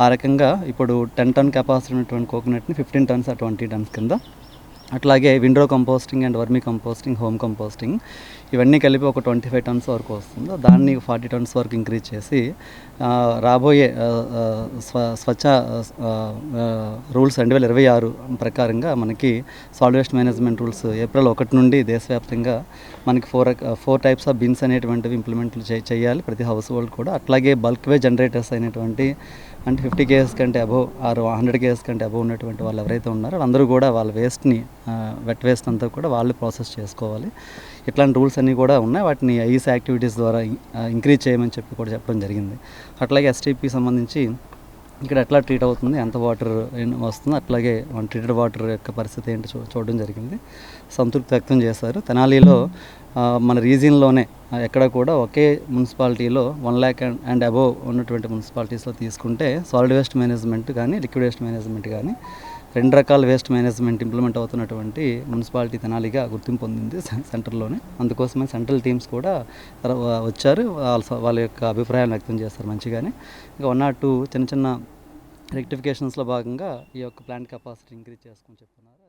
ఆ రకంగా ఇప్పుడు 10 టన్ కెపాసిటీ ఉన్నటువంటి కోకోనట్ని 15 టన్స్ 20 టన్స్ కింద, అట్లాగే windrow composting and vermi composting, home composting ఇవన్నీ కలిపి ఒక 25 టన్స్ వరకు వస్తుంది. దాన్ని 40 టన్స్ వరకు ఇంక్రీజ్ చేసి రాబోయే స్వచ్ఛ రూల్స్ 2026 ప్రకారంగా మనకి solid waste management rules April 1 నుండి దేశవ్యాప్తంగా మనకి 4 టైప్స్ ఆఫ్ బిన్స్ అనేటువంటివి ఇంప్లిమెంట్ చేయాలి ప్రతి హౌస్ హోల్డ్ కూడా. అట్లాగే బల్క్ వే జనరేటర్స్ అయినటువంటి అంటే 50 kgs కంటే అబోవ్ ఆర్ 100 kgs కంటే అబోవ్ ఉన్నటువంటి వాళ్ళు ఎవరైతే ఉన్నారో వాళ్ళందరూ కూడా వాళ్ళ వేస్ట్ని వెట్ వేస్ట్ అంతా కూడా వాళ్ళు ప్రాసెస్ చేసుకోవాలి. ఇట్లాంటి రూల్స్ అన్నీ కూడా ఉన్నాయి. వాటిని ఐఈసీ యాక్టివిటీస్ ద్వారా ఇంక్రీజ్ చేయమని చెప్పి కూడా చెప్పడం జరిగింది. అట్లాగే ఎస్టీపీ సంబంధించి ఇక్కడ ఎట్లా ట్రీట్ అవుతుంది, ఎంత వాటర్ వస్తుంది, అట్లాగే ట్రీటెడ్ వాటర్ యొక్క పరిస్థితి ఏంటి చూడడం జరిగింది. సంతృప్తి వ్యక్తం చేశారు. తెనాలిలో మన రీజియన్లోనే ఎక్కడ కూడా ఒకే మున్సిపాలిటీలో 1 lakh అండ్ అబోవ్ ఉన్నటువంటి మున్సిపాలిటీస్లో తీసుకుంటే సాలిడ్ వేస్ట్ మేనేజ్మెంట్ కానీ లిక్విడ్ వేస్ట్ మేనేజ్మెంట్ కానీ 2 రకాల వేస్ట్ మేనేజ్మెంట్ ఇంప్లిమెంట్ అవుతున్నటువంటి మున్సిపాలిటీ తెనాలిగా గుర్తింపు పొందింది సెంటర్లోనే. అందుకోసమే సెంట్రల్ టీమ్స్ కూడా వచ్చారు, వాళ్ళ యొక్క అభిప్రాయాలు వ్యక్తం చేస్తారు మంచిగానే. ఇంకా 1 or 2 చిన్న చిన్న రెక్టిఫికేషన్స్లో భాగంగా ఈ యొక్క ప్లాంట్ కెపాసిటీ ఇంక్రీజ్ చేసుకొని చెప్తున్నారు.